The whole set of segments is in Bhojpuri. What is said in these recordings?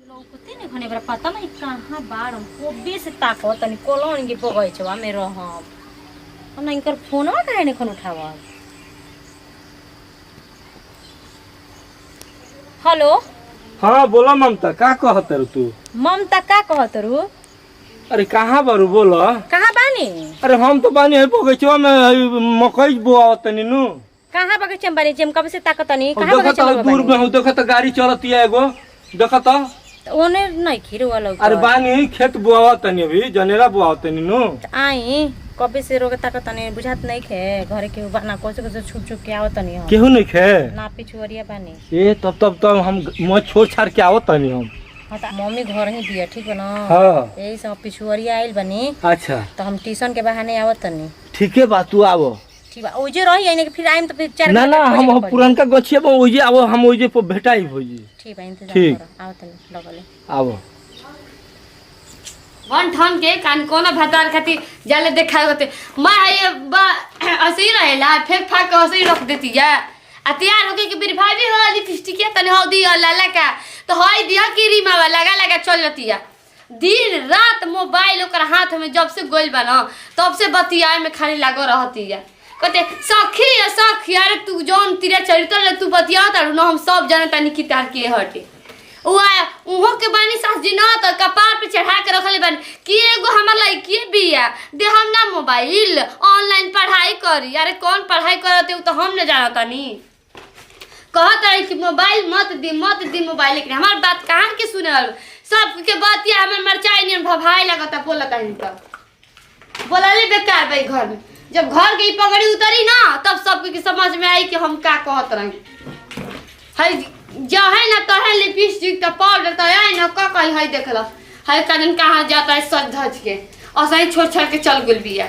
लौकते नहीं खने बरा पता नहीं कहां बाड़ को बेस ताको तनी कोलोन के बगैचवा में रहम हम इनकर फोनवा काहे नहीं खन उठावा। हेलो हाँ बोला ममता का कहत रू तू? ममता का कहत रू? अरे कहाँ बारू बोला? कहां बानी? अरे हम तो बानी है बगीचवा में मकई बोआवत तनी नु। कहां बगीचा में बानी? जेम कब से ताकतनी कहां देखत बगीचा में दूर में हूं देखत गाड़ी चलती है एगो देखत। ओने नहीं खीरो वाला। अरे बानी खेत बोआवत तनी अभी जनेरा बोआवत तनी नु। आई कबे से रोके ताकतनी बुझात नहीं खे घरे के बहाना कोसे छुप छुप के आवत नहीं हम। केहू नहीं खे ना पिछुरिया बानी ए तब हम म छोड़ छाड़ के आवत तनी हम। मम्मी घर ही दिया ठीक है ना। हां यही सब पिछुरिया आइल बनी। अच्छा तो हम ट्यूशन के बहाने आवत तनी। ठीक है बात तू आवो। ठीक बा ओजे रही आइने के फिर आइम तो फिर 4 ना ना हम पुरानका गछिया में ओजे आवो हम ओजे पे भेटाई होजी। ठीक बा इंतजार करो आवत तनी लगले आवो। वन ठन के कान कोना भतार खाती जाले देखाए होते मां ये असही रहेला फेंक फाक के असही रख देती है आ तैयार होके के मेरी भाभी हो लिपस्टिक या तने हौदी लाला का तो हई दिया क्रीमा वाला लगा चल जाती है दिन रात मोबाइल ओकर हाथ में जब से गोइल बना तब से बतियाए में खाली लागो रहती है कहते सखी अरे तू जौन तेरा चरित्र तू बतिया तारू ना हम सब जानता नहीं कि तार के हटे उहो के बानी सास जी ना तो कपार पे चढ़ा के रखले बानी कि एगो हमर लड़की बिया दे हम ना मोबाइल ऑनलाइन पढ़ाई करी। अरे कौन पढ़ाई करते हो तो हम न जानता नहीं कहत है कि मोबाइल मत दी मोबाइल लेकिन हमार बात कहां के सुनल सब के बात या हमर मरचाई नहीं भभाई लगता बोलता है तो बोलले बेकार भाई घर में जब घर के पगड़ी उतरी ना तब सब के समझ में आई कि हम का कहत रही है जहे ना तहे लिपस्टिक का पाउडर तो है ना का कही है देखला है कदन कहां जाता है सज धज के और सही छोड़ छोड़ के चल गेल बिया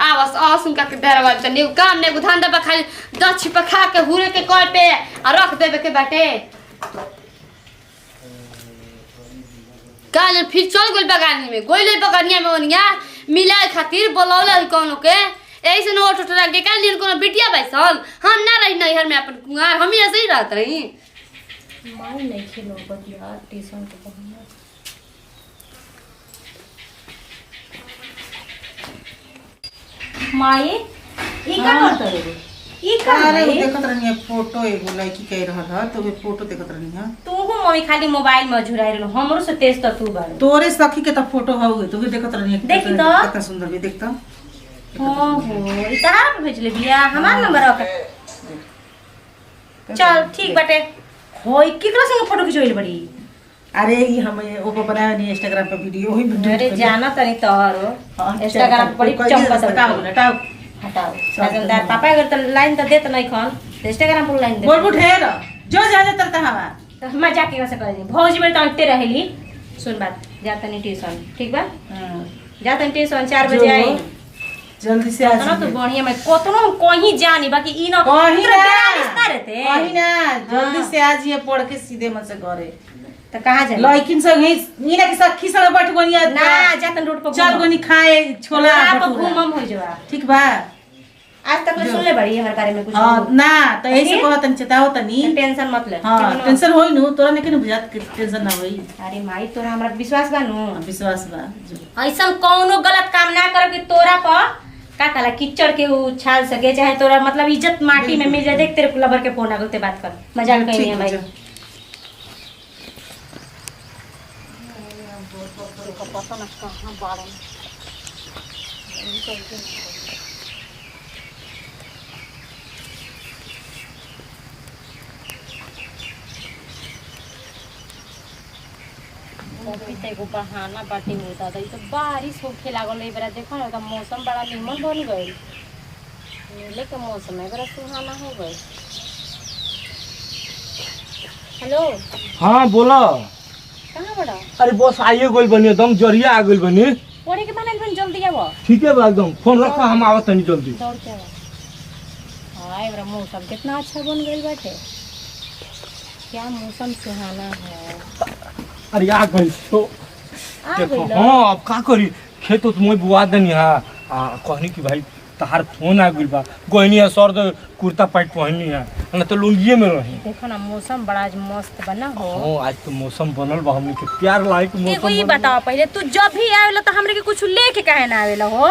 आवस आसुन का के दरवाजा त न्यू काम ने गुधान दबा खाली 10 छिपा खा के हुरे के कॉल पे आ रख देबे के बाटे काल फिर चल गेल बगानी में गोइले बगानिया में ओनिया मिलाए खातिर बोलौले कोनो के ऐसे न ओठ उठा के काल दिन कोनो बिटिया बैसल हम ना रही नैहर में अपन कुंवार हम ही ऐसे ही रहत रही माई नहीं खेलो बदिया ट्यूशन के बहाने। माई ई का करत रे? ई का अरे रे? देखत रहनी फोटो एगो लड़की कह रहल ह तो वे फोटो देखत रहनी ह। तू मम्मी खाली मोबाइल में झुराई रहलो हमरो से तेज त तू बारे तोरे सखी के त फोटो हउए तो वे देखत रहनी देखी तो कितना सुंदर बे देख त। ओहो ई तारा पे भेजले बिया हमार नंबर रख चल ठीक बाटे होई केकरा संग फोटो खिचोइल बड़ी? अरे ई हम ओको बनाए नी इंस्टाग्राम पे वीडियो ओही वीडियो अरे जाना तनी तोहरो इंस्टाग्राम पर बड़ी चमकत हटाओ हटाओ सजनदार पापा अगर त लाइन त देत नहीं खन तो इंस्टाग्राम पर लाइन दे बोल बुठेर जो जा जा तरता हवा तो मजाक के कर दी भौजी में तंटे रहेली। सुन बात जा तनी ट्यूशन ठीक बा जा तनी ट्यूशन 4 बजे आई जल्दी से आ ना तो बढ़िया में कोतनो हम कहीं जानी बाकी ई ना कहीं रिश्ता रहते कहीं ना जल्दी से आ जिए पढ़ के सीधे मन से घरे तो कहां जाए लड़किन संग ही नीला के सखी संग बैठ गोनिया ना जातन रोड पर चल गोनी खाए छोला पर घूमम हो जावा ठीक बा। आज तक सुन ले बड़ी हमारे बारे में कुछ हां ना तो ऐसे कहत न चेताओ तनी टेंशन मत ले। हां टेंशन होई नु तोरा ने के बुझात के टेंशन ना होई। अरे माई तोरा हमरा विश्वास बा नु विश्वास बा ऐसा कौनो गलत काम ना कर कि तोरा पर का कला कीचड़ के उछाल सके चाहे तोरा मतलब इज्जत माटी में मिल जाए। देख तेरे लवर के फोन आगलते बात कर मजाक कहीं नहीं है भाई पता ना कहां बाड़न पपीते को बहाना बाटी होता था। तो बारिश होखे लागल ए बेरा देखो ना मौसम बड़ा निमन बन गइल मेले के मौसम है बड़ा सुहाना हो गइल। हेलो हाँ बोला कहां बड़ा? अरे बस आइए गोल बनी एकदम जरिया आ गोल बनी पढ़े के बनल बन जल्दी आवा। ठीक है बा एकदम फोन रखो हम आवत तनी जल्दी दौड़ के आवा। हाय बड़ा मौसम कितना अच्छा बन गइल बाटे क्या मौसम सुहाना है। अरे आ गइल तो आ देखो गइल हाँ अब का करी खेत तो मोय बुआ देनी हां कहनी कि भाई तार फोन आ गइल बा गोइनी है सर कुर्ता पैंट पहननी है ना तो लुंगिए में रही। देखो ना मौसम बड़ा आज मस्त बना हो। हाँ आज तो मौसम बनल बा हमनी के प्यार लायक एगो मौसम ई बनल। बताओ पहले तू जब भी आवेला तो हमरे के कुछ लेके काहे ना आवेला हो?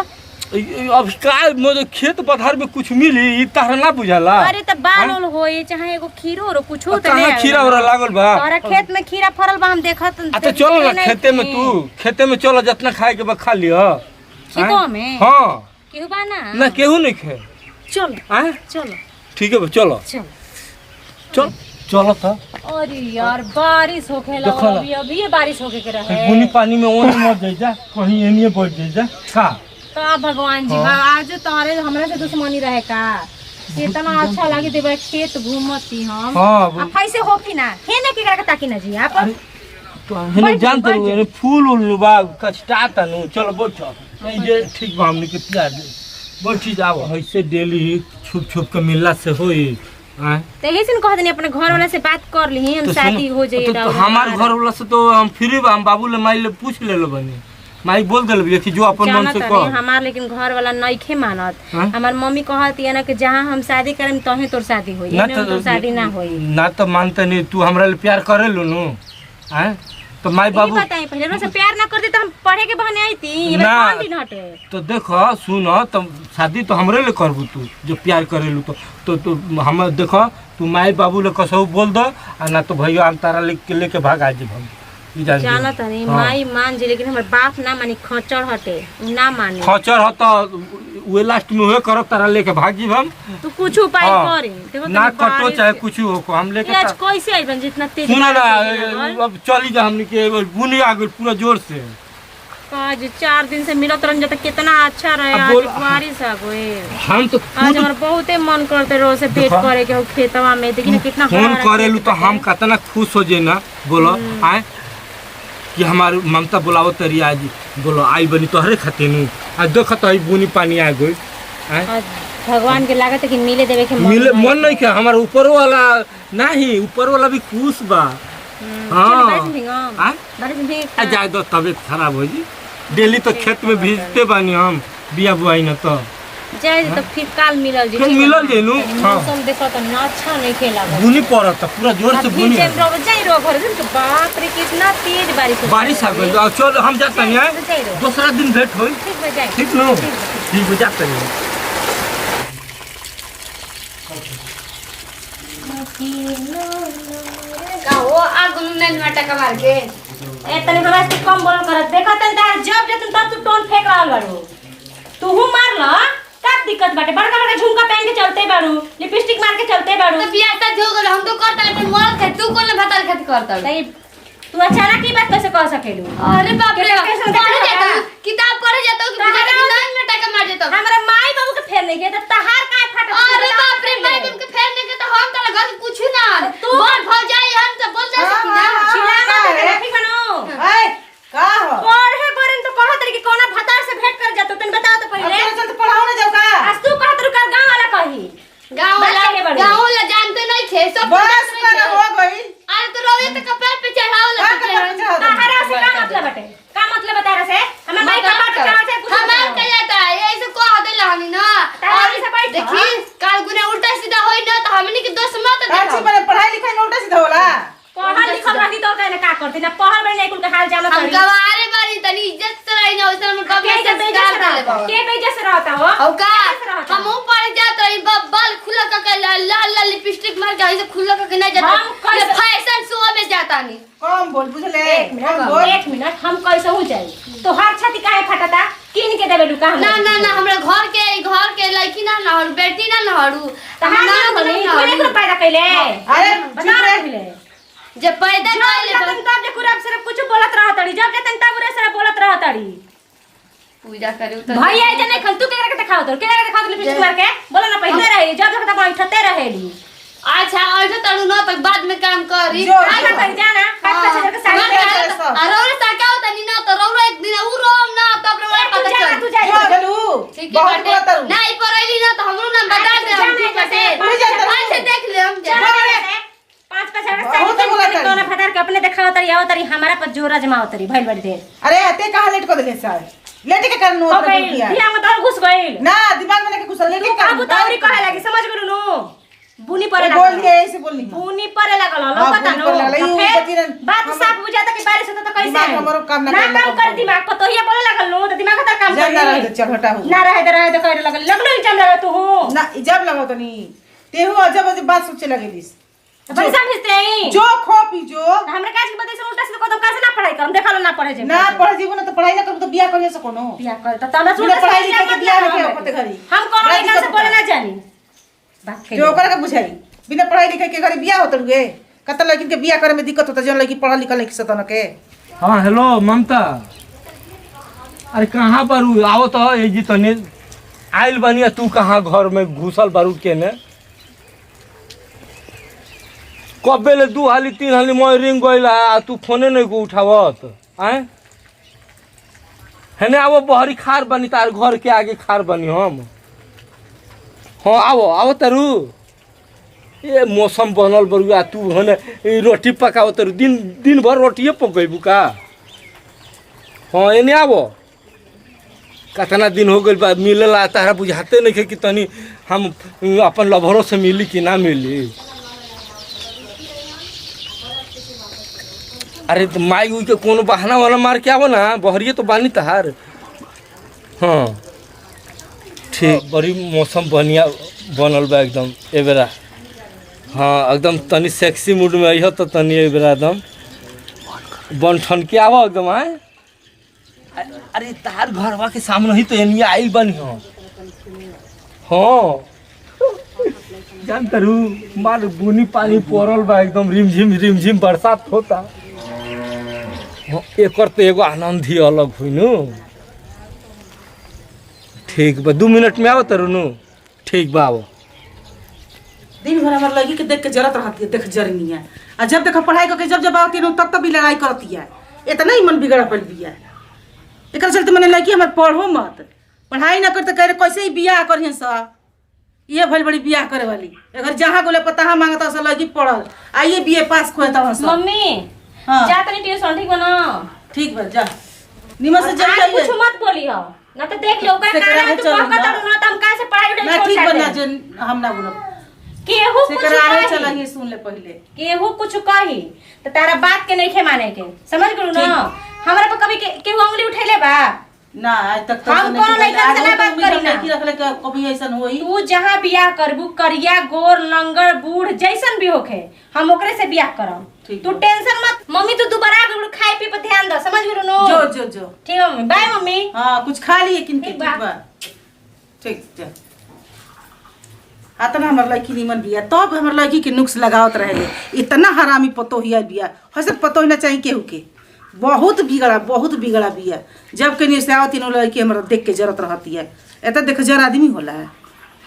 अब का मतलब खेत पथार में कुछ मिली ई तारा ना बुझाला। अरे त बाल ओल होई चाहे एगो खीरो रो कुछ हो त कहाँ खीरा उरा लागल बा? तोरा खेत में खीरा फरल बा हम देखत। अच्छा चलो ना खेते में तू खेते में चलो जितना खाए के बा खा लियो। खेतों में हाँ केहू बा ना केहू नहीं खे। चलो आए चलो ठीक है बा, चलो चलो चल चलो तो। अरे यार बारिश होखे देखो लगा ना। अभी अभी ये बारिश होके के रहे। बुनी पानी में ओने मत जाई जा कहीं एनिए बैठ जाई जा खा। का भगवान जी हाँ। आज तोरे हमरा से दुश्मनी रहे का? इतना अच्छा लागी देबे खेत घूमती हम। हाँ अब कैसे हो कि ना हेने के करके ताकि ना जी आप तो हने जानते हो ये फूल उल बा कचटा तनु चलो बैठो नहीं जे ठीक बा हमनी के प्यार दे बैठी जाओ ऐसे डेली छुप छुप के मिलला से होई। हैं तो यही से कह देनी अपने घर वाला से बात कर ली हम शादी हो जाए। तो हमार घर वाला से तो हम फ्री बा हम बाबू ले माई ले पूछ ले लो बनी माई बोल देल बिया कि जो अपन मन से कह। हमार लेकिन घर वाला नइखे मानत। हाँ? हमार मम्मी कहती है ना कि जहाँ हम शादी करें तोहे तोर शादी होई ना एमे तोर शादी ना होई। ना तो मानते नहीं तू हमरा ले प्यार करे लो नु हैं तो माई बाबू बताई पहले रोज प्यार ना करती तो हम पढ़े के बहाने आई थी ये ना। कौन दिन हटे? तो देखो सुनो तो शादी तो हमरे ले करबू तू जो प्यार करेलू तो हम देखो तू माई बाबू ले कसौ बोल दो आ ना तो भैया हम तारा लेके भाग आ जेब हम ई जान जाना तो नहीं माई मान जी लेकिन हमर बाप ना मानी खचर हटे उ ना माने। खचर हो तो वे लास्ट में वे करब तारा लेके भाग जेब हम। तू कुछ उपाय हाँ। करे देखो ना तनी कटो बारिश चाहे के- कुछ हो को हम लेके ये आज कैसे आई बन जितना तेज सुनो ना बारिश होने लगल। अब चली जा हमनी के बुनी आ गई पूरा जोर से। आज 4 दिन से मिलत रहन जत कितना अच्छा रहे अब आज बोल- बारिश आ गई। हम तो आज हमार बहुते मन करते रोज से भेंट देखो। करे के हो खेतवा में देखिन कितना फोन हरा करेलू खेत तो बाटे। हम कितना खुश हो जाए ना बोलो आए कि हमार ममता बुलावो तरी आज बोलो आई बनी तोहरे खातिर नु आज देखो तो आई बुनी पानी आ गई आए आज भगवान के लागत है कि मिले देवे के मिले मन नहीं क्या हमारा ऊपर वाला नहीं ऊपर वाला भी खुश बा। हाँ आए आ जाए दो तबीयत खराब हो जी डेली तो खेत में भीजते बानी हम बिया बुआई न तो जाए तो फिर काल मिलल जी फिर मिलल जे नु। हाँ मौसम देखो तो ना अच्छा नहीं खेला बुनी पड़त पूरा जोर से बुनी जाई रो घर दिन के बाप रे कितना तेज बारिश हो बारिश आ गई अब चल हम जाते हैं दूसरा दिन भेंट होई ठीक बा जाए ठीक नो ठीक हो जाते हैं। गाओ आगुन नन मटका मार के ए तनी हमरा से कम बोल कर देखा तन तार जब जतन तब तू टोन फेंक रहल बाड़ू तू हूं मार ल का दिक्कत बाटे बड़का बड़का झुमका पहन के चलते बाड़ू लिपस्टिक मार के चलते बाड़ू तो बियाह तक हो गेल हम तो करता लेकिन मरद थे तू कोन भताल खातिर करता सही तू अचानक की बात कैसे कह सकेलू? अरे बाप रे कैसे पढ़े देखा? जाता किताब पढ़े जाता कि बिना के नन मटका मार जाता। हमरा माई बाबू के फेर नहीं के त तहार का फट अरे बाप रे भाई तुमके फेर नहीं के तो हम तला घर कुछ ना तू- बोल भ जाई हम तो बोल जा सकी ना छिला ना ठीक बनो ए का हो पढ़े करेन तो कहत रही कि कोना भतार से भेंट कर जातो तन बताओ तो पहले अपने चलते पढ़ाओ ना जाओ का आज तू कहत रु कर गांव वाला कही गांव बात करे बड़ी। वाला जानते नहीं थे सब बस कर हो गई अरे तो रोवे तो कपड़ा पे चढ़ाओ का कपड़ा पे चढ़ाओ? तहारा से का मतलब बटे का मतलब बता रहा से हमें माई का बात चढ़ा से कुछ हमार के जाता है ऐसे को हदे लानी ना तारा से बैठ देखी काल गुने उल्टा सीधा होई ना तो हमनी के दोस्त मत अच्छी देखो बने पढ़ाई लिखाई में उल्टा सीधा होला पढ़ल लिखल रही तो कहने का करती ना पढ़ल बड़ी नहीं कुल के हाल जानो हम करी गवारे बारी तनी इज्जत से रही ना वैसे हम कभी के बेइज्जत से रहता के बेइज्जत से रहता हो औ का कैसे रहता? हम ऊपर जात रही बाल खुला का लाल लाल लिपस्टिक मार के ऐसे खुला का नहीं जाता हम कैसे- ये फैशन शो में जाता नहीं कम बोल बुझले एक कम बोल मिनट हम कैसे हो जाई तो हर छाती काहे फटता किन के देबे लुका हम ना ना ना हमरा घर के लड़की ना हड़ू बेटी ना हड़ू तहार ना होनी कोने को पैदा कैले अरे बता चुप रह। पहले जब पैदा जब कर जतन तब जे कुराब सिर्फ कुछ बोलत रह तड़ी जब जतन तब रे सिर्फ बोलत रह तड़ी पूजा करे तो भाई आई जने खल तू के करके दिखाओ तो के करके दिखाओ तो लिपस्टिक मार के बोला ना पहले रही जब जब तक बैठते रहेली अच्छा और तड़ू ना तक बाद में काम करी जो- आना कर जाना काट के चल के साड़ी हाँ। पहन के सब। अरे सका होता नहीं ना तो रौरा एक दिन उ रोम ना तब रे तू पता जा चल तू जा हो गलू ठीक है बहुत बाटे बुरा तरू नहीं पढ़ैली ना तो हमरो नाम बता अच्छा, दे तो हम जाने ठीक बाटे कैसे? ऐसे देख ले हम जा पांच पैसा का बहुत साड़ी बुरा पहन के तरी। कोना फटार के अपने दिखाओ तरी आओ तरी हमारा पर जोरा जमाओ तरी भइल बड़ी देर अरे ते कहां लेट कर देले सर लेट के करनो हो गई दिया में तो घुस गइल ना दिमाग में लेके कुछ लेट तू के काबू तौरी कहे लगी समझ गेलू नु बुनी परे बोल लागल दिया ऐसे बोलनी बुनी परे लागल हाँ, लोकता बुनी नो परे लागल। तो ई फिर बतिरन बात हम- साफ बुझाता कि बारिश होता तो कैसे दिमाग हमारो काम ना ना करेला काम कर दिमाग पतोहिया बोले लागल नो तो दिमाग का काम जब ना रहे कर तो चल हटा हो ना रहे तो करे लगल लगलो इल्जाम लगा तू हो ना जब लगो तो नहीं तेहू अजब अजब बात सोचे लगे दिस बड़ी समझते हैं जो खो पी जो हमरा काज के बदे से उल्टा से कदम कैसे ना पढ़ाई करम देखा लो ना पढ़े जे ना पढ़ जीवन ना तो पढ़ाई ना करू तो बियाह करिए सको नो बियाह कर त हमरा बिना पढ़ाई लिखाई के बियाह नहीं किया करते घरी हम कोनो बड़ा लड़का से दिक्कत बोले होता ना जानी बात खेल जो ओकरा के बुझाई बिना पढ़ाई लिखाई के घरी बियाह होत रुए कत लड़किन के बियाह करे में दिक्कत होता जन लड़की पढ़ा लिखा लड़की सतन के हाँ हेलो ममता अरे कहाँ बारू आओ तो ये जी तने आइल बनिया तू कहाँ घर में घुसल बारू के ने कबे ले 2 हाली 3 हाली मैं रिंग गइला आ तू फोने नहीं को उठावत आए हेने आवो बहरी खार बनी तार घर के आगे खार बनी हम हाँ आओ तारू ये मौसम बनल बरुआ तू हने ई रोटी पकाओ तारू दिन भर रोटिए पकेबू का हाँ एने आवो कितना दिन हो गइल बा मिलेला तारा बुझाते नहीं कि तनी हम अपन लभरों से मिली कि ना मिली अरे तो माई उई के कोनो बहाना वाला मार के आवो ना बहरिए तो बानी तहार हाँ ठीक बड़ी मौसम बढ़िया बनल बा एकदम ए बेरा हाँ एकदम तनी सेक्सी मूड में आई हो तो तनी ए बेरा एकदम बन ठन के आवो एकदम आए अरे तार घरवा के सामने ही तो एनिया आइल बनी हो हाँ जान तरू मार बुनी पानी पड़ल बा एकदम रिमझिम बरसात होता हाँ, एकर तो एगो आनंद ही अलग हुई नु ठीक बा 2 मिनट में आओ तरू नु ठीक बा आओ दिन भर हमार लड़की के देख के जरत रहती है देख जरनी है आ जब देखो पढ़ाई करके जब आवती है तब भी लड़ाई करती है इतना ही मन बिगड़ पड़ बिया एक चलते मैंने लड़की हमारे पढ़ो मत पढ़ाई ना करते कह कैसे ही बियाह करिए सा ये भल बड़ी बियाह करे वाली अगर जहाँ गोले पता मांगता सा लड़की पढ़ल आइए बीए पास खोता मम्मी हाँ जा तनी ट्यूशन ठीक बना ठीक बा जा निमन से जब आज कुछ मत बोली हो ना तो देख लो का सेकरा काहे है तू चल कहता ना। ना तो हम काहे से पढ़ाई उड़ाई ना छोड़ ठीक बना दे जो हम ना बोलब केहू कुछ सेकरा है कही चला सुन ले पहले केहू कुछ कही तो तारा बात के नहीं खे माने के समझ गलू ना हमरा पर कभी केहू उंगली उठैले बा ना आज तक तो हम कोनो लड़का से ना बात करी ना। लड़की रखले के कभी ऐसा होई तू जहाँ बियाह करबू करिया गोर लंगर बूढ़ जैसन भी होखे हम ओकरे से बियाह करम ठीक तू टेंशन मत मम्मी तू दोबारा गलू खाए पी पर ध्यान दे समझ गलू नो जो ठीक है मम्मी बाय मम्मी हाँ कुछ खा लिए किन के ठीक ठीक बा। बा ठीक जा आतना हमर लड़की निमन बिया तब हमर लड़की के नुक्स लगावत रहे इतना हरामी पतो हिया बिया हसत पतो ही ना चाहिए केहू के बहुत बिगड़ा बिया जब कहीं से आवती न लड़की हमरा देख के जरूरत रहती है एत देख जर आदमी होला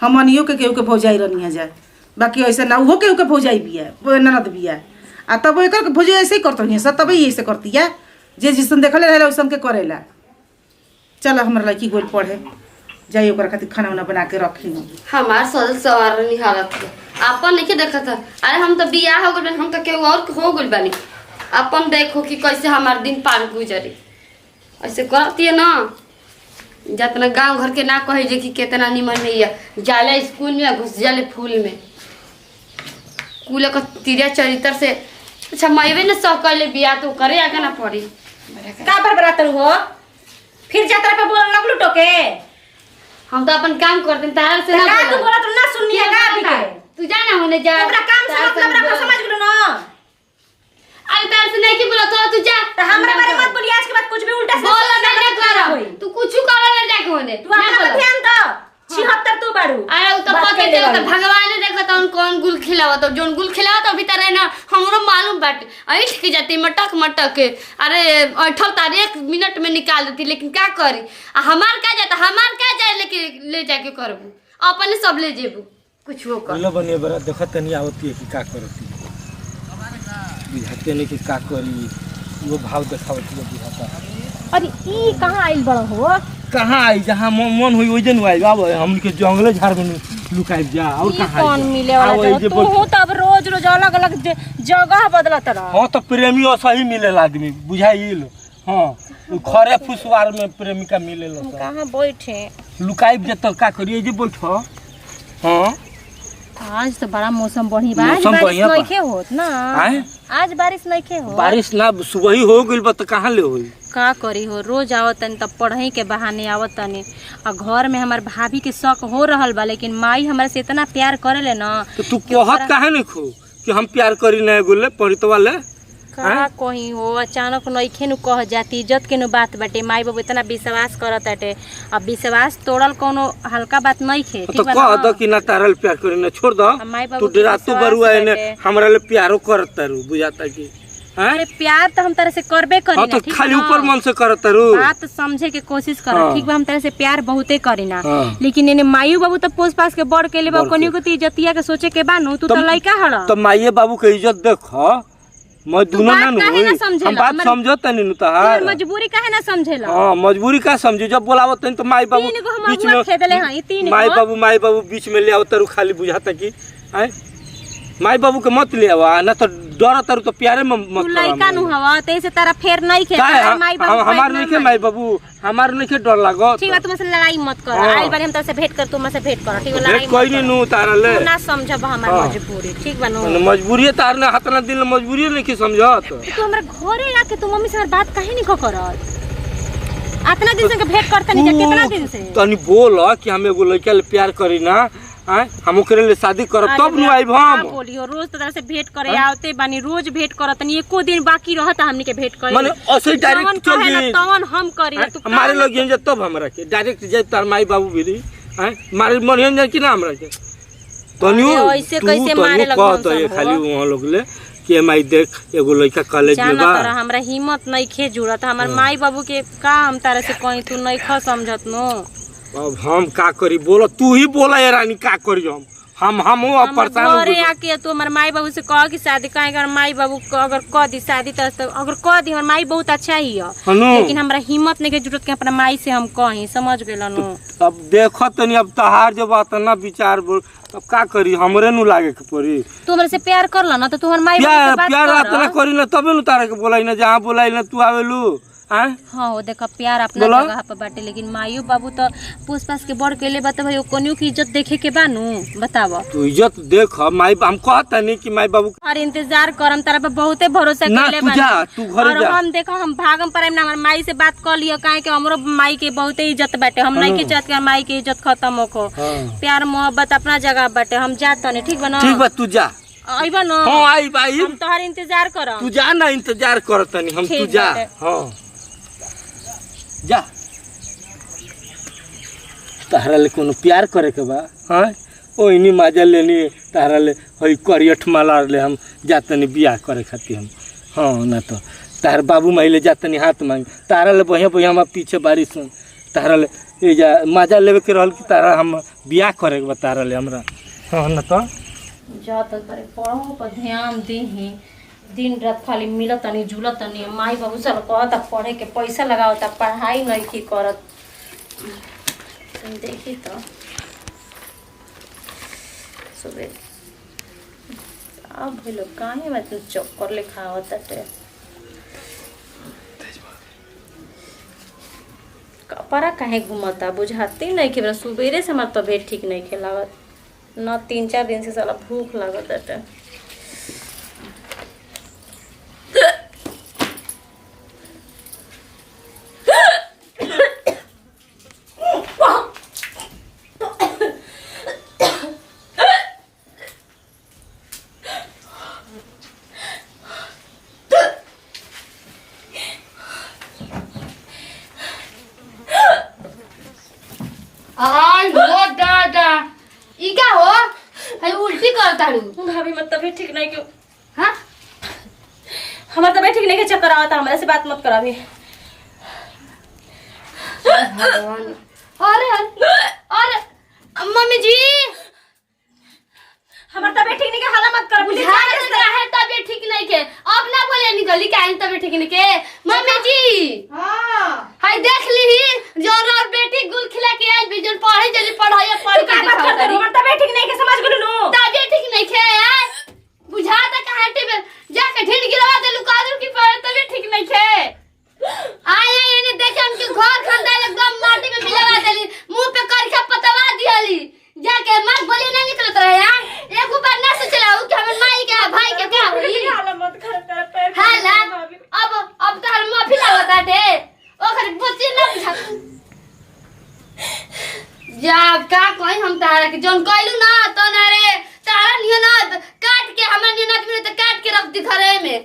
हमनियो के केहू के भौजाई रहनी है जाए बाकी ऐसे ना उहो केहू के भौजाई बिया ननद बिया आ तब एक भौजाई ऐसे ही करती है सब तब ऐसे करती है जे जिसन देखले रहे वैसन के करेला चल हमर लड़की गोल पढ़े जाइए ओकरा खातिर खाना उना बना के रखी हमार सदल सवार नहीं हालत है अपन नहीं देखा था अरे हम तो बियाह हो गए हम तो केहू और हो गइल बानी अपन देखो कि कैसे हमार दिन पार गुजरी ऐसे करती है ना जितना गांव घर के ना कहे जे कि कितना निमन नहीं है जाले स्कूल में घुस जाले फूल में कुल का तिरिया चरित्र से अच्छा मैंने न सह कैले बियाह तो करे आगे ना पड़ी का बरबरातर हो फिर यात्रा पे बोल लगलू टोके हम तो अपन काम करते हैं तार से का ना तू बोला तू ना सुननी है का भी के तू जाना होने जा ओकरा काम से मतलब रखो समझ गलू ना अरे तार से नहीं की बोला तो तू जा तो हमरा बारे मत बोली आज के बाद कुछ भी उल्टा से बोल ना कर तू कुछ कर ले जाके होने तू अपना पे ध्यान दो 76 तू बाड़ू अरे उ तो पता चल तो भगवान ने देखा तो कौन गुल खिलावा तो जोन गुल खिलावा तो अभी तरह ना हमरो मालूम बाटे ऐठ के जाती मटक के अरे ऐठल तार 1 मिनट में निकाल देती लेकिन क्या करी हमार का जाता हमार का जाए लेके ले जाके करबू अपने सब ले जेबू कुछ हो कर बोलो बनिए बरा देखत नहीं आवती है कि का करती बुझाते नहीं कि का करी वो भाव देखावती है बुझाता अरे ई कहां आइल बड़ हो कहाँ आई जहाँ मन हुई वही दिन आई अब हम के जंगले झाड़ में लुकाई जा और कहाँ कौन मिले वाला जगह तू हूं तब रोज अलग अलग जगह बदलत रह हाँ तो प्रेमी सही मिलेला आदमी बुझाइल हाँ खरे फुसवार में प्रेमिका मिलेला कहां बैठे लुकाई जे तो का करिए जे बैठ हाँ आज तो बड़ा मौसम बढ़ी बा। आज मौसम बारिश बढ़िया बा। नइखे होत ना। आए? आज बारिश नइखे हो। बारिश ना सुबह ही हो गइल बा त कहाँ ले होई? का करी हो, रोज आवत तनी तब पढ़ई के बहाने आवत तनी और घर में हमार भाभी के शक हो रहल बा, लेकिन माई हमरा से इतना प्यार करेले ना। तो तू कहत काहे नहीं खो कि हम प्यार करी ना गोले पढ़ितवा ले? का कही हो, अचानक नइखे नु कह जाती, इज्जत के नु बात बाटे। माई बाबू इतना विश्वास करत बाटे, अब विश्वास तोड़ल कोनो हल्का बात नइखे। तो कह द कि ना तारल प्यार करी ना, छोड़ द। माई तू बाबू के डरा तू विश्वास बरुआ ने बाटे। हमरा ले प्यारो करत तारू बुझाता कि अरे प्यार तो हम तरह से करबे करी हां ना। तो खाली ऊपर मन से करत तारू। बात समझे के कोशिश कर। हाँ। ठीक बा, हम तरह से प्यार बहुते करी ना। हाँ। लेकिन इने मायू बाबू तो पोस पास के बड़ के ले बा, कोनियो के इज्जतिया के सोचे के बानू। तू तो लइका हड़। तो माईए बाबू के इज्जत देख, मैं दोनों ना काहे ना होई। समझेला? हम बात समझत नहीं नु तहार। तोर मजबूरी काहे ना समझेला? हां मजबूरी का समझी, जब बोलावत तो माई बाबू तीन गो हम बीच अगुआ में खेदले हई, तीन माई गो। बाबू बीच में ले आवत तारू, खाली बुझाता कि आए माई बाबू के मत ले आवा ना, तो डर तारू तो प्यारे में मत तू लइका नु हवा, ते से तारा फेर नहीं खे। काहे माई बाबू हमार नहीं के माई बाबू हमार नहीं के डर लागत। ठीक बा, तुम से लड़ाई मत कर। हाँ। आइल बारी हम तरह से भेंट कर, तुम से भेंट कर। ठीक बा, लड़ाई भेंट मत कोई कर। नु तारा ले तू ना समझब हमार हाँ। मजबूरी। ठीक बा नु। मजबूरी तार ने हाथ ना दिल मजबूरी नहीं की समझत। तू हमरा घरे आके तू मम्मी से हमार बात काहे नहीं करत? इतना दिन से भेंट करता नहीं, कितना दिन से? तनी बोल कि हम एगो लड़का ले प्यार करी ना, आए हम ओकरे ले शादी करब तब नु आइब हम। बोलियो रोज तो तरह से भेंट करे आवते बानी, रोज भेंट करत नहीं, एको दिन बाकी रहता हमनी के भेंट करे। माने ऐसे डायरेक्ट चल कहेला जी तवन हम करी तू हमारे लोग ये तब हमरा के डायरेक्ट जाए तार माई बाबू भी आए मारे मन जाए कि ना हमरा के तनियो अरे ऐसे कैसे मारे लगन कह तो सब ये हो? खाली वहां लोग ले कि माई देख एगो लड़का कॉलेज में जाना बा। तरह हमरा हिम्मत नहीं खे जुड़त। हमार माई बाबू के का हम तारे से कहीं तू नहीं ख समझत नो। अब हम का करी, बोला तू ही बोला ये रानी का करी हम अब परेशान हो घरे गइल। आके तू हमार माई बाबू से कह कि शादी कहे, अगर माई बाबू अगर कह दी शादी तो अगर कह दी, हमार माई बहुत अच्छा ही है, हनु लेकिन हमरा हिम्मत नहीं के जुड़त के अपना माई से हम कहीं। समझ गेल नु? अब देखो तनी अब तहार जब ना विचार बोल अब का करी, हमरे नु लागे के पड़ी। तू हमरा से प्यार करला ना, तो तू हमार माई बाबू प्यार से बात प्यार कर। अपना करी ना तबे नु तारे के बोलाई ना, जहां बोलाई ना तू आवेलू। हैं हाँ वो देखा प्यार अपना बोला? जगह पे बाटे, लेकिन मायू बाबू तो पूछ पास के बड़ के ले बता भाई, कोनियो की इज्जत देखे के बानू। बताव तू इज्जत देख, माई हम कहता नहीं कि माई बाबू और इंतजार करम, तारा पे बहुते भरोसा ना, कइले तू बानी। जा, तू घरे और जा। हम देखो हम भागम पराइम ना, हमार माई से बात कर लियो, काहे कि हमरो माई के बहुते इज्जत बाटे। हम नहीं के चाहत कि हमार माई के इज्जत खत्म होखो। हाँ। प्यार मोहब्बत अपना जगह बाटे, हम जात नहीं। ठीक बा ना? ठीक बा तू जा। आइबा ना? हां आई भाई हम तोहर इंतजार करम। तू जा ना, इंतजार करत नहीं हम, तू ठीक जा। बाटे। हां जा। तहरा ले कोनो प्यार करे के बा? हां ओइनी मजा लेनी तहरा ले होई करियठ माला ले हम जातनी बियाह करे खातिर हम। हां ना तो तार बाबू माई ले जातनी हाथ मांग, तारा ले बढ़िया बढ़िया हम पीछे बारिश सुन तारा ले ए जा मजा लेवे के रहल कि तारा हम बियाह करे के बा तारा ले हमरा। हां ना तो जा तक करे पढ़ो पर ध्यान दीही, दिन रात खाली मिलत नहीं झूलत नहीं। माई बाबू सब कहता पढ़े के पैसा लगावता, पढ़ाई नहीं की करत। देखी तो सुबह अब भइलो काहे में तू चक्कर ले खावत टे। कपड़ा काहे घुमता बुझाती नहीं कि सुबेरे से हमार तबीयत ठीक नहीं खे लागत न, 3-4 दिन से साला भूख लागत टे। आई हो दादा ई का हो है उल्टी करता हूँ। भाभी मत तबीयत ठीक नहीं क्यों? हाँ हमारा तबीयत ठीक नहीं के चक्कर आवता, हमारे से बात मत करा अभी। भगवान अरे अरे मम्मी जी हमारा तबीयत ठीक नहीं के हाला मत कर। बुझा है तबीयत ठीक नहीं के, अब ना बोले निकली काहे तबीयत ठीक नहीं के। मम्मी जी हां हाय देख ली जोन और बेटी गुल खिला के आज भी जोन पढ़े चली पढ़ाई पढ़ के क्या बात करते हो? हमारा तबीयत ठीक नहीं के, समझ गेलू नो? तबीयत ठीक नहीं के यार, बुझा त कहां टेबल जाके ढील गिरवा दे लुकादू की पर तबीयत ठीक नहीं के। आए ये देखे उनके घर खंडाल एकदम माटी में मिलवा देली, मुंह पे करखा पतवा दियली, जाके मत बोली ना निकलत रहे यार। जौन कहलू ना तो ना रे तारा नियन काट के हमरा नियन आदमी तो काट के रख दी घरे में।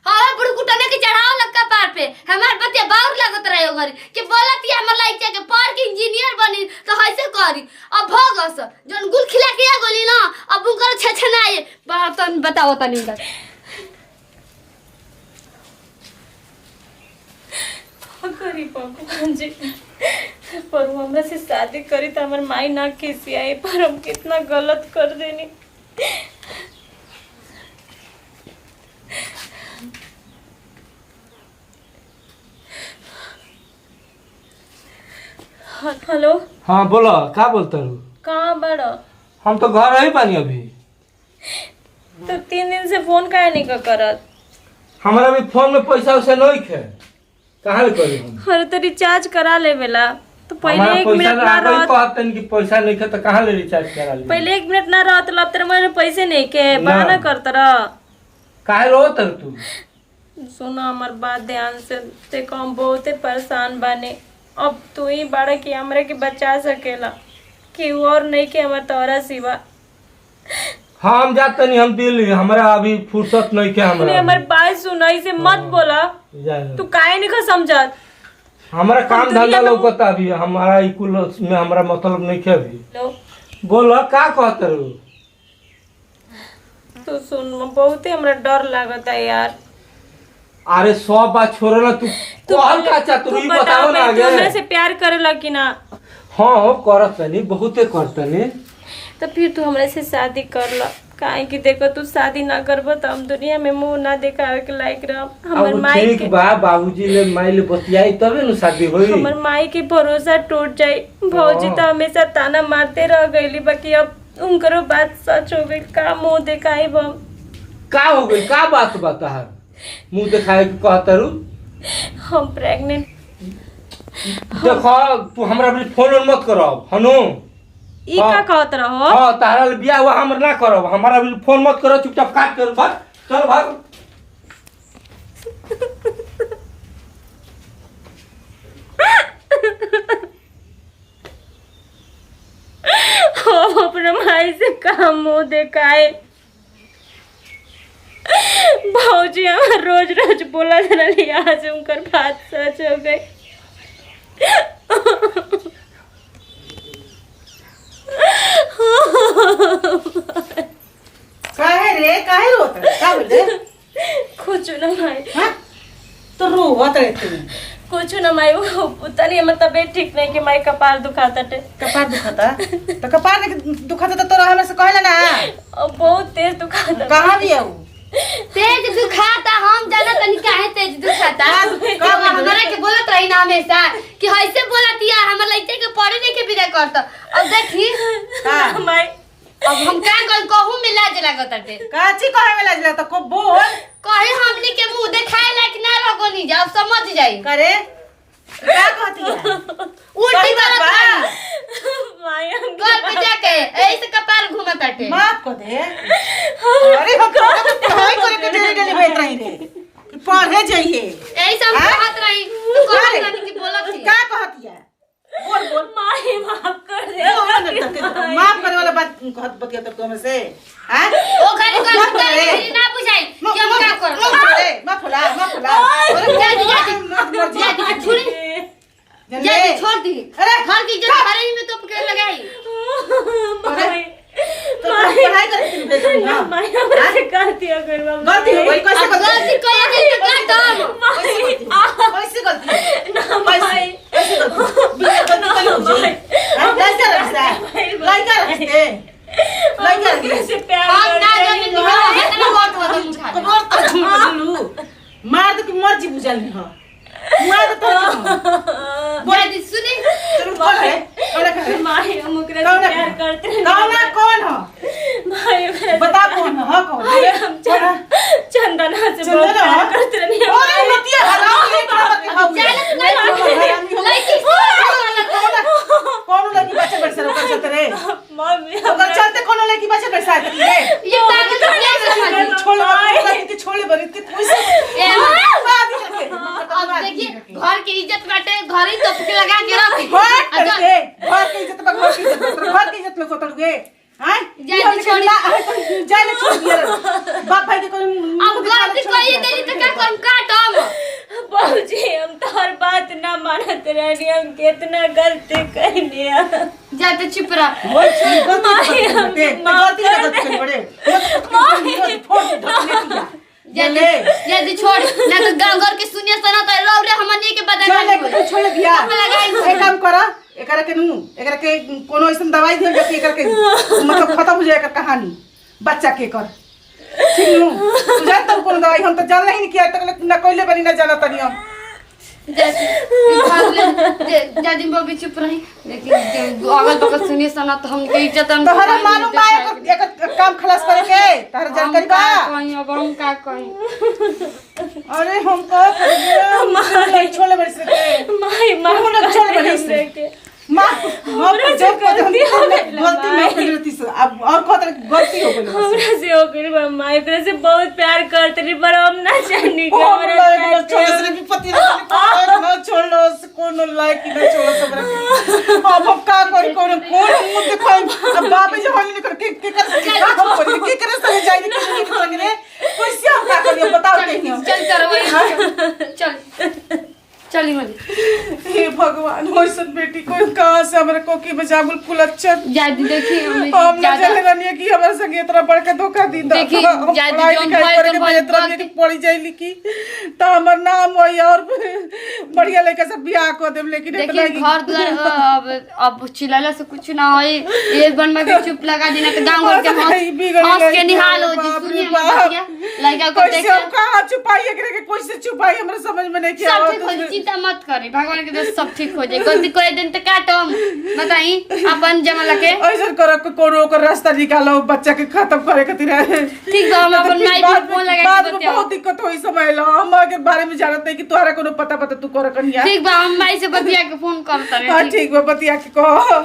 हां बुढ़ कुटने के चढ़ाओ लक्का पार पे हमार बतिया बाउर लागत रहे घर के बोलत हमर लाइक के पढ़ के इंजीनियर बनी तो कैसे करी। अब भगस जौन गुल खिला के गोली ना अब उनकर छछनाए बाप तन बताओ तनी करी भगवान जी पर वो हमरा से शादी करी तो हमार माई ना खिसियाई पर हम कितना गलत कर देनी। हेलो हाँ बोलो का बोलते हो? कहाँ बड़ा? हम तो घर ही बानी अभी। तो 3 दिन से फोन काहे नहीं करत? हमारा भी फोन में पैसा वैसा नहीं है, कहाँ ले करी हम? अरे तो रिचार्ज करा ले बेला तो पहले हमारा 1 पैसा मिनट ना ना रहत। कहते हैं कि पैसा नहीं है तो कहाँ ले रिचार्ज करा ली? पहले 1 मिनट ना रहत लब तेरे मेरे पैसे नहीं के बहाना करत रह। काहे रो तर तू? सुनो हमार बात ध्यान से देखो हम बहुते परेशान बाने। अब तू ही बड़ा कि हमरे के बचा सकेला कि और नहीं के हमार तोरा सिवा। हाँ हम जाते नहीं, हम दिल्ली, हमारा अभी फुर्सत नहीं के अरे हमारा। हमार बात सुनाई से मत बोला। तू काहे नहीं समझत? हमारा काम दुनिया धंधा में लौकता अभी, हमारा इकुल में हमारा मतलब नहीं है अभी। लो बोलो का कहते हो? तो सुन बहुते हमरा डर लागता है यार। अरे सब बात छोड़ो ना, तू कौन का चातुर ई बताओ ना आगे। तू हमरे से प्यार करेला कि ना? हाँ हो करत नहीं, बहुते करत नहीं। तो फिर तू हमरे से शादी कर ला। काहे कि देखो तू शादी ना करबो तो हम दुनिया में मुंह ना दिखावे के लायक रह। हमर अब माई ठीक के बा, बाबूजी ले माई ले बतियाई तबे न शादी होई। हमर माई के भरोसा टूट जाई। भौजी तो हमेशा ताना मारते रह गईली बाकी अब उनकरो बात सच हो गई। का मुंह दिखाई हम? का हो गई, का बात बता है मुंह दिखाए के कहतरू? हम प्रेग्नेंट। देखो तू हमरा भी फोन मत करो हनु। ई का कहत रहो? हां तारा ले बियाह हुआ हमर ना करो, हमारा भी फोन मत करो, चुपचाप काट कर भाग, चल भाग। हम अपने माई से का मुंह दिखाए? भौजी हमार रोज रोज बोला रही, आज उनकर बात सच हो गई। काहे रे काहे रोत रे का बोले? कुछ ना माई। हां तो रोवत रे तू? कुछ ना माई उतना नहीं, मतलब तबीयत ठीक नहीं कि माई कपार दुखाता टे। कपार दुखाता? तो कपार ने दुखाता तो तोरा हमरा से कहला ना? अब बहुत तेज दुखाता। कहां भी आऊ? तेज दुखाता हम जाना तनी काहे तेज दुखाता। हमरा के बोलत रही ना हमेशा कि ऐसे बोलतिया हमर लइके के पढ़े नहीं के विदा करत। अब देखी हां माई अब हम का कर कहू में लाज लागत टे। काची कहे वाला जला तो को बोल कहे हमनी के मुंह देखाए लायक ना रहो नी जा समझ जाई। करे का कहती है? उल्टी बात बा माई हम घर पे जाके ऐसे कपार घुमत टे। माफ कर दे। अरे हम पढ़ाई करे के डेली डेली बैठ रही रे कि पढ़े जाइए। ऐसे हम कहत रही तू कहत नहीं कि बोलत थी। का कहती है? बोल बोल। माई माफ कर दे। माफ करे वाला बात कहत बतिया तो तुम से हैं? ओ खाली कर ना बुझाई कि हम का कर। माफ होला अरे जा दी छोड़ जा दी छोड़ दी। अरे घर की इज्जत घर ही में तो पकड़ लगाई। माई तो पढ़ाई करे के भेज ना माई हमसे कहती अगर गलती हो गई कैसे गलती कोई नहीं तो कर दो। कैसे गलती है? ना माई कैसे गलती? बिना गलती कर लो जी। कैसे रखता है? लड़का रखते लड़का हमसे रखते प्यार हम ना करते जाने निकल इतना बहुत हुआ तुम उठा ले। कबर तो झूलू मार दे कि मर्जी बुझल नहीं हो। मार दे तो जा दी सुनी चलो कौन है? कौन है? माई हम ओकरा कौन से है? प्यार करते हैं। कौन है? कौन हो? माई ओकरा से बता कौन है? हाँ कौन माई है? हम चंदना से बहुत चंदना? प्यार करते हैं। ओए नतिया हराम ये क्या बात है? लड़की कौन लड़की बच्चे बैठ सर कर चलते रे? मम्मी अगर चलते कौन लड़की बच्चे बैठ सकते रे? ये पागल तो क्या कर छोड़ लड़की छोड़ बरी के पैसे ए अब अब देखिए घर की इज्जत बाटे घर ही तो लगा के रख। घर के इज्जत पर घर की इज्जत लोग तोड़ शादी कर अब गलती कोई देली तो क्या कम काटम बाबूजी हम तोहर बात ना मानत रहनी हम कितना गलती करनी जाते चुप रह वो चीज गलती कर बड़े जल्दी छोड़ ना तो गांव घर के सुनिए सना तो रौरे हमनी के बदन छोड़ दिया एक काम कर एकरा के कोनो ऐसन दवाई दियो जे एकर के मतलब खत्म हो जाए एकर कहानी बच्चा के कर ठीक नु तू जान तब कोनो दवाई हम तो जानला ही नहीं किया तक ना कोइले बनी ना जाना तनी हम जल्दी बबी चुप रही लेकिन अगल बगल सुनिए सना तो हमके इज्जत हम तोहरा मालूम बा एकर काम खलास करे के तोहरा जानकारी बा कहीं अब हम का कहीं अरे हम का करिए छोड़े बड़ी से माई हम लोग छोड़ बड़ी से मां हमरा जो गलती नहीं कर रही थी अब और गलती हो गई हमरा से हो गई मम्मा एकरा से बहुत प्यार करते रही पर हम ना जानी कि हमरा छोड़ से भी पति ना छोड़ लो कोनो लायक ना छोड़ सब अब का करी कौन मुंह दिखाई अब बाप जो होली कर के करे संग जाई के संग रे कैसे हम का करियो बताओ के हम चल करवाई चल चली मली हे भगवान होइसन बेटी कोई कहां से हमरा कोकी बजा बिल्कुल अच्छा जादी देखी हम ना जाने रहनी कि हमरा संग इतना बड़का धोखा दी देखी जादी जोन भाई के पड़ी जाइली की त हमर नाम होई और बढ़िया लड़का से बियाह कर देम लेकिन देखिए घर द्वार अब चिल्लाला से कुछ ना होई एक बन में भी चुप लगा देना तो गांव घर के हंस के निहाल हो जी सुनिए भैया लड़का को देख हम कहां छुपाई एकरे के कैसे छुपाई हमरा समझ में नहीं के सब चिंता मत करी भगवान के दे सब ठीक हो जाए गलती कोई दिन तो काटम बताई अपन जमा लगे ऐसा करो कोनो ओकर रास्ता निकालो बच्चा के खत्म करे खातिर ठीक बा हम अपन माई के फोन लगा के बताओ बहुत दिक्कत होई समय ला हम के बारे में जानत नहीं कि तोहरा कोनो पता तू कर कनिया ठीक बा हम माई से बतिया के फोन करता हां ठीक बा बतिया के कहो